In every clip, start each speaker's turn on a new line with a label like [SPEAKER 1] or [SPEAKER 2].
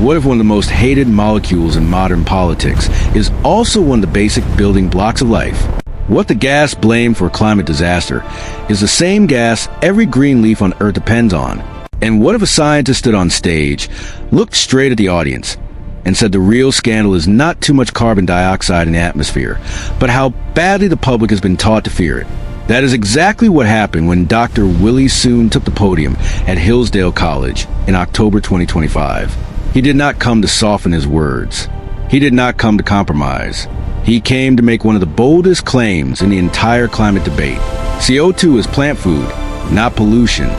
[SPEAKER 1] What if one of the most hated molecules in modern politics is also one of the basic building blocks of life? What the gas blamed for climate disaster is the same gas every green leaf on Earth depends on. And what if a scientist stood on stage, looked straight at the audience, and said the real scandal is not too much carbon dioxide in the atmosphere, but how badly the public has been taught to fear it? That is exactly what happened when Dr. Willie Soon took the podium at Hillsdale College in October 2025. He did not come to soften his words. He did not come to compromise. He came to make one of the boldest claims in the entire climate debate. CO₂ is plant food, not pollution.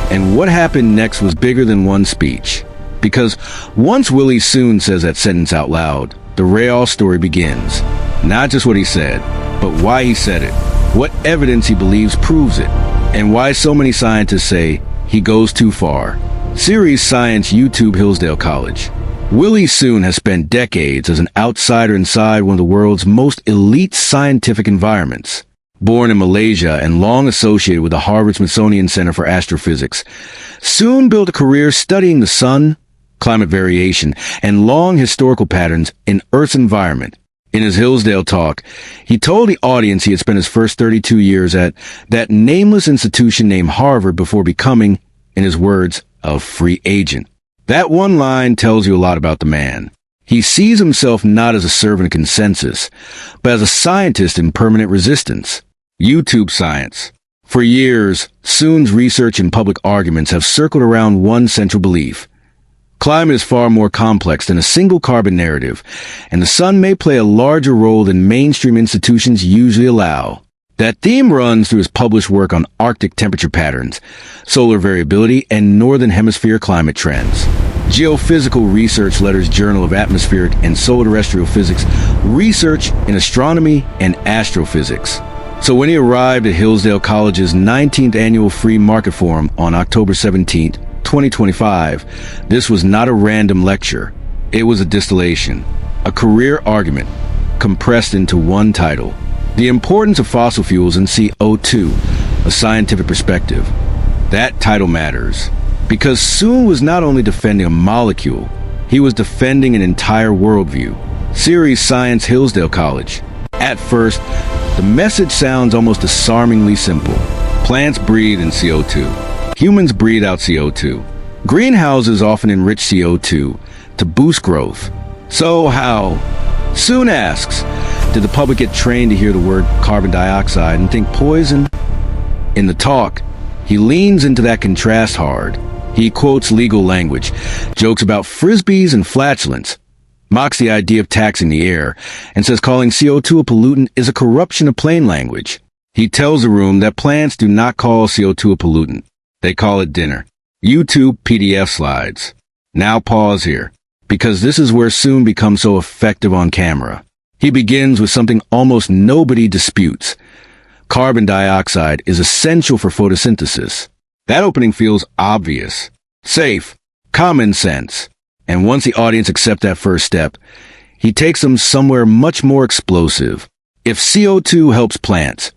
[SPEAKER 1] And what happened next was bigger than one speech. Because once Willie Soon says that sentence out loud, the real story begins. Not just what he said, but why he said it, what evidence he believes proves it, and why so many scientists say he goes too far. Series Science YouTube Hillsdale College. Willie Soon has spent decades as an outsider inside one of the world's most elite scientific environments. Born in Malaysia and long associated with the Harvard-Smithsonian Center for Astrophysics, Soon built a career studying the sun, climate variation, and long historical patterns in Earth's environment. In his Hillsdale talk, he told the audience he had spent his first 32 years at that nameless institution named Harvard before becoming, in his words, a free agent. That one line tells you a lot about the man. He sees himself not as a servant of consensus, but as a scientist in permanent resistance. YouTube science. For years, Soon's research and public arguments have circled around one central belief. Climate is far more complex than a single carbon narrative, and the sun may play a larger role than mainstream institutions usually allow. That theme runs through his published work on Arctic temperature patterns, solar variability, and Northern Hemisphere climate trends. Geophysical Research Letters Journal of Atmospheric and Solar Terrestrial Physics, Research in Astronomy and Astrophysics. So when he arrived at Hillsdale College's 19th Annual Free Market Forum on October 17th, 2025, this was not a random lecture. It was a distillation, a career argument, compressed into one title. The Importance of Fossil Fuels and CO₂, a Scientific Perspective. That title matters, because Soon was not only defending a molecule, he was defending an entire worldview. Series Science Hillsdale College. At first, the message sounds almost disarmingly simple. Plants breathe in CO₂. Humans breathe out CO₂. Greenhouses often enrich CO₂ to boost growth. So how? Soon asks, did the public get trained to hear the word carbon dioxide and think poison? In the talk, he leans into that contrast hard. He quotes legal language, jokes about frisbees and flatulence, mocks the idea of taxing the air, and says calling CO₂ a pollutant is a corruption of plain language. He tells the room that plants do not call CO₂ a pollutant. They call it dinner. YouTube PDF slides. Now pause here, because this is where Soon becomes so effective on camera. He begins with something almost nobody disputes. Carbon dioxide is essential for photosynthesis. That opening feels obvious, safe, common sense. And once the audience accepts that first step, he takes them somewhere much more explosive. If CO₂ helps plants,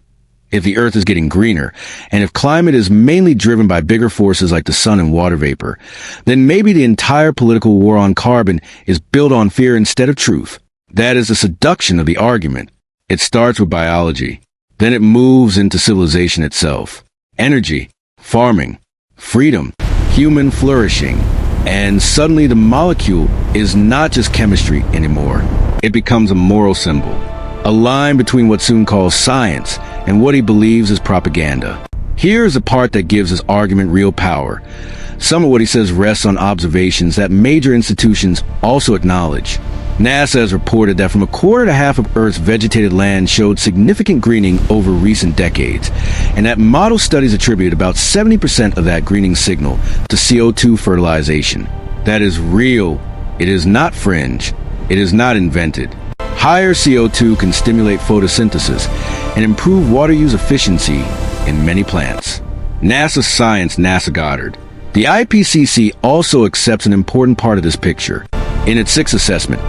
[SPEAKER 1] if the Earth is getting greener, and if climate is mainly driven by bigger forces like the sun and water vapor, then maybe the entire political war on carbon is built on fear instead of truth. That is the seduction of the argument. It starts with biology. Then it moves into civilization itself. Energy, farming, freedom, human flourishing. And suddenly the molecule is not just chemistry anymore. It becomes a moral symbol. A line between what Soon calls science and what he believes is propaganda. Here's the part that gives his argument real power. Some of what he says rests on observations that major institutions also acknowledge. NASA has reported that from a quarter to half of Earth's vegetated land showed significant greening over recent decades, and that model studies attribute about 70% of that greening signal to CO₂ fertilization. That is real. It is not fringe. It is not invented. Higher CO₂ can stimulate photosynthesis and improve water use efficiency in many plants. NASA Science, NASA Goddard. The IPCC also accepts an important part of this picture. In its sixth assessment,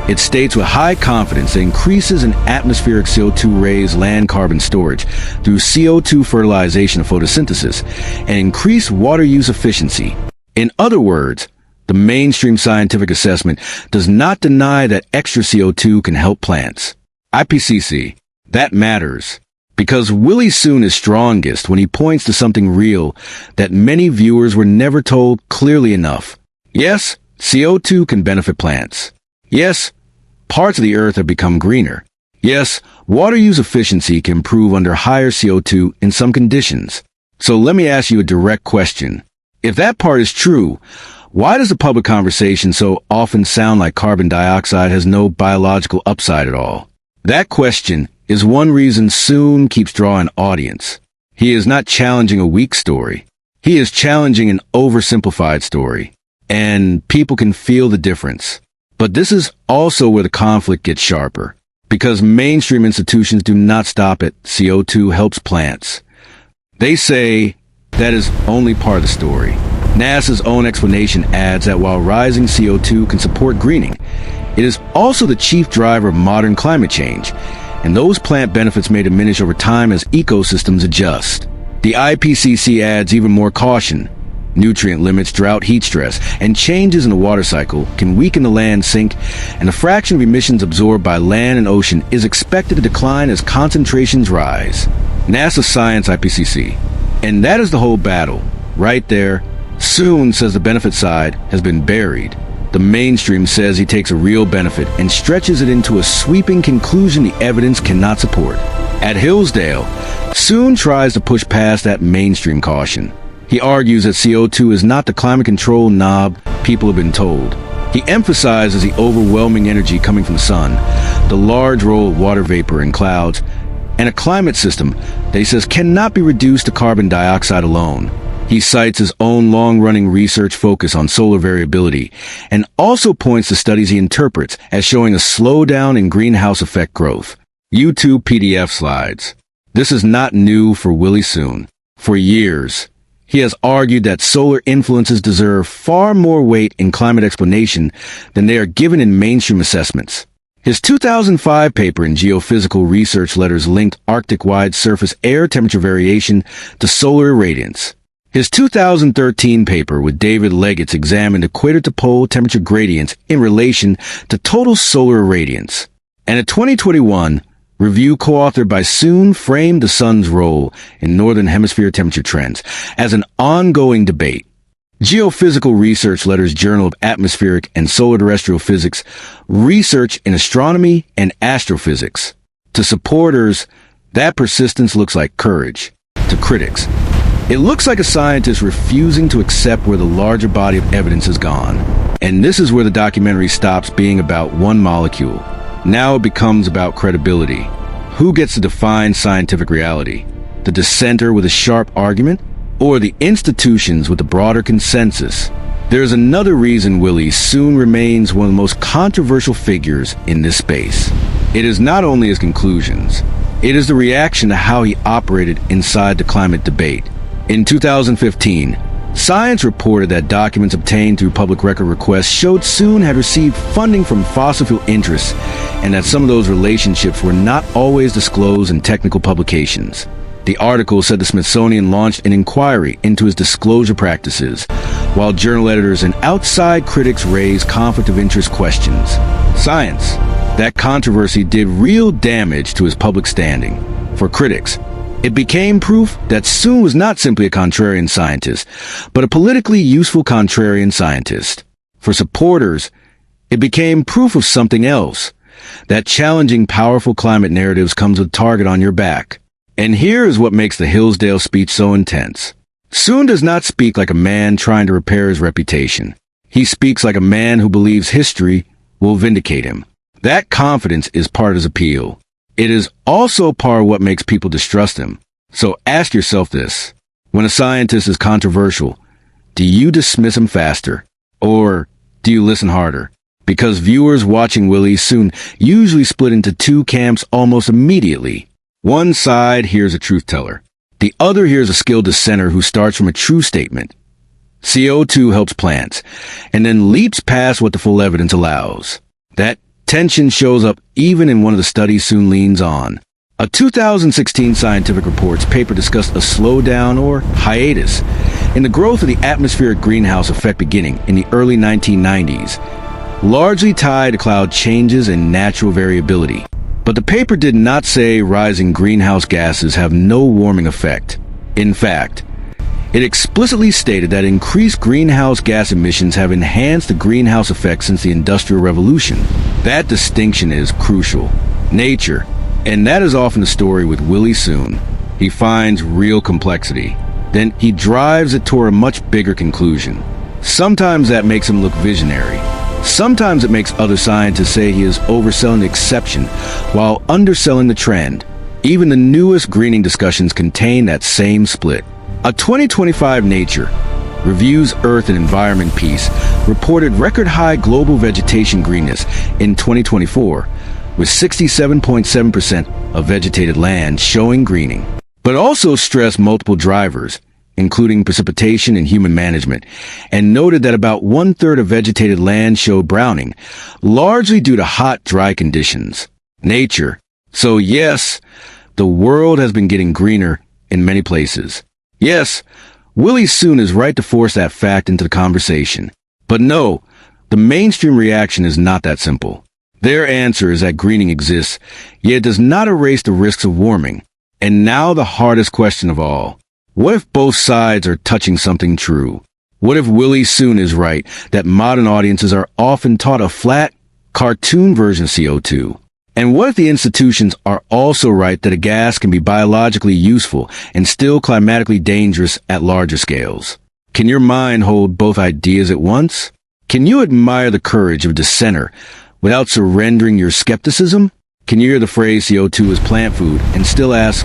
[SPEAKER 1] it states with high confidence that increases in atmospheric CO₂ raise land carbon storage through CO₂ fertilization of photosynthesis and increased water use efficiency. In other words, The mainstream scientific assessment does not deny that extra CO2 can help plants. IPCC, that matters. Because Willie Soon is strongest when he points to something real that many viewers were never told clearly enough. Yes, CO2 can benefit plants. Yes, parts of the earth have become greener. Yes, water use efficiency can improve under higher CO2 in some conditions. So let me ask you a direct question. If that part is true, why does the public conversation so often sound like carbon dioxide has no biological upside at all? That question is one reason Soon keeps drawing audience. He is not challenging a weak story. He is challenging an oversimplified story. And people can feel the difference. But this is also where the conflict gets sharper. Because mainstream institutions do not stop at CO2 helps plants. They say that is only part of the story. NASA's own explanation adds that while rising CO2 can support greening, it is also the chief driver of modern climate change, and those plant benefits may diminish over time as ecosystems adjust. The IPCC adds even more caution. Nutrient limits, drought, heat stress, and changes in the water cycle can weaken the land sink, and the fraction of emissions absorbed by land and ocean is expected to decline as concentrations rise. NASA Science IPCC. And that is the whole battle. Right there, Soon says the benefit side has been buried. The mainstream says he takes a real benefit and stretches it into a sweeping conclusion the evidence cannot support. At Hillsdale, Soon tries to push past that mainstream caution. He argues that CO2 is not the climate control knob people have been told. He emphasizes the overwhelming energy coming from the sun, the large role of water vapor in clouds, and a climate system that he says cannot be reduced to carbon dioxide alone. He cites his own long-running research focus on solar variability and also points to studies he interprets as showing a slowdown in greenhouse effect growth. YouTube PDF slides. This is not new for Willie Soon. For years, he has argued that solar influences deserve far more weight in climate explanation than they are given in mainstream assessments. His 2005 paper in Geophysical Research Letters linked Arctic-wide surface air temperature variation to solar irradiance. His 2013 paper with David Leggett's examined equator-to-pole temperature gradients in relation to total solar irradiance. And a 2021 review co-authored by Soon framed the sun's role in northern hemisphere temperature trends as an ongoing debate. Geophysical Research Letters Journal of Atmospheric and Solar Terrestrial Physics, Research in Astronomy and Astrophysics. To supporters, that persistence looks like courage. To critics, it looks like a scientist refusing to accept where the larger body of evidence has gone. And this is where the documentary stops being about one molecule. Now it becomes about credibility. Who gets to define scientific reality? The dissenter with a sharp argument? Or the institutions with a broader consensus? There's another reason Willie Soon remains one of the most controversial figures in this space. It is not only his conclusions, it is the reaction to how he operated inside the climate debate. In 2015, Science reported that documents obtained through public record requests showed Soon had received funding from fossil fuel interests and that some of those relationships were not always disclosed in technical publications. The article said the Smithsonian launched an inquiry into his disclosure practices, while journal editors and outside critics raised conflict of interest questions. Science. That controversy did real damage to his public standing. For critics, it became proof that Soon was not simply a contrarian scientist, but a politically useful contrarian scientist. For supporters, it became proof of something else, that challenging powerful climate narratives comes with a target on your back. And here is what makes the Hillsdale speech so intense. Soon does not speak like a man trying to repair his reputation. He speaks like a man who believes history will vindicate him. That confidence is part of his appeal. It is also part of what makes people distrust him. So ask yourself this. When a scientist is controversial, do you dismiss him faster? Or do you listen harder? Because viewers watching Willie Soon usually split into two camps almost immediately. One side hears a truth teller. The other hears a skilled dissenter who starts from a true statement. CO2 helps plants, and then leaps past what the full evidence allows. That tension shows up even in one of the studies Soon leans on. A 2016 scientific reports paper discussed a slowdown or hiatus in the growth of the atmospheric greenhouse effect beginning in the early 1990s, largely tied to cloud changes and natural variability. But the paper did not say rising greenhouse gases have no warming effect. In fact, it explicitly stated that increased greenhouse gas emissions have enhanced the greenhouse effect since the Industrial Revolution. That distinction is crucial. Nature, and that is often the story with Willie Soon. He finds real complexity. Then he drives it toward a much bigger conclusion. Sometimes that makes him look visionary. Sometimes it makes other scientists say he is overselling the exception while underselling the trend. Even the newest greening discussions contain that same split. A 2025 Nature Reviews Earth and Environment piece reported record-high global vegetation greenness in 2024, with 67.7% of vegetated land showing greening, but also stressed multiple drivers, including precipitation and human management, and noted that about one-third of vegetated land showed browning, largely due to hot, dry conditions. Nature. So yes, the world has been getting greener in many places. Yes, Willie Soon is right to force that fact into the conversation. But no, the mainstream reaction is not that simple. Their answer is that greening exists, yet it does not erase the risks of warming. And now the hardest question of all. What if both sides are touching something true? What if Willie Soon is right that modern audiences are often taught a flat, cartoon version of CO₂? And what if the institutions are also right that a gas can be biologically useful and still climatically dangerous at larger scales? Can your mind hold both ideas at once? Can you admire the courage of a dissenter without surrendering your skepticism? Can you hear the phrase CO₂ is plant food and still ask,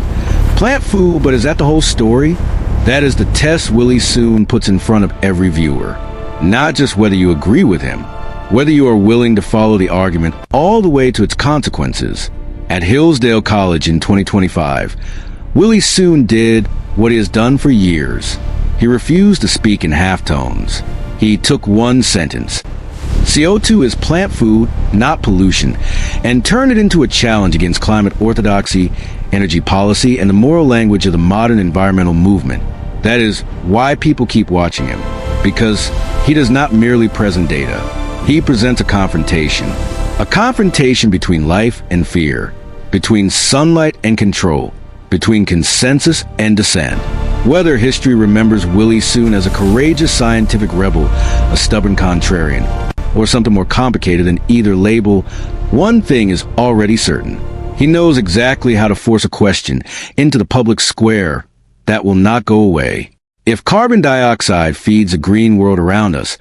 [SPEAKER 1] plant food, but is that the whole story? That is the test Willie Soon puts in front of every viewer. Not just whether you agree with him, whether you are willing to follow the argument all the way to its consequences. At Hillsdale College in 2025, Willie Soon did what he has done for years. He refused to speak in halftones. He took one sentence, CO₂ is plant food, not pollution, and turned it into a challenge against climate orthodoxy, energy policy, and the moral language of the modern environmental movement. That is why people keep watching him, because he does not merely present data. He presents a confrontation between life and fear, between sunlight and control, between consensus and dissent. Whether history remembers Willie Soon as a courageous scientific rebel, a stubborn contrarian, or something more complicated than either label, one thing is already certain. He knows exactly how to force a question into the public square that will not go away. If carbon dioxide feeds the green world around us,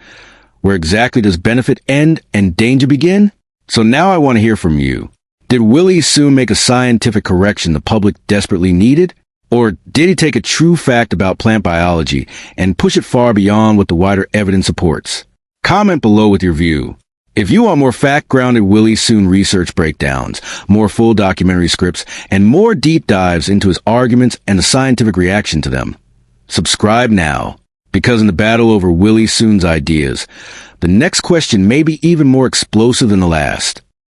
[SPEAKER 1] where exactly does benefit end and danger begin? So now I want to hear from you. Did Willie Soon make a scientific correction the public desperately needed? Or did he take a true fact about plant biology and push it far beyond what the wider evidence supports? Comment below with your view. If you want more fact-grounded Willie Soon research breakdowns, more full documentary scripts, and more deep dives into his arguments and the scientific reaction to them, subscribe now. Because in the battle over Willie Soon's ideas, the next question may be even more explosive than the last.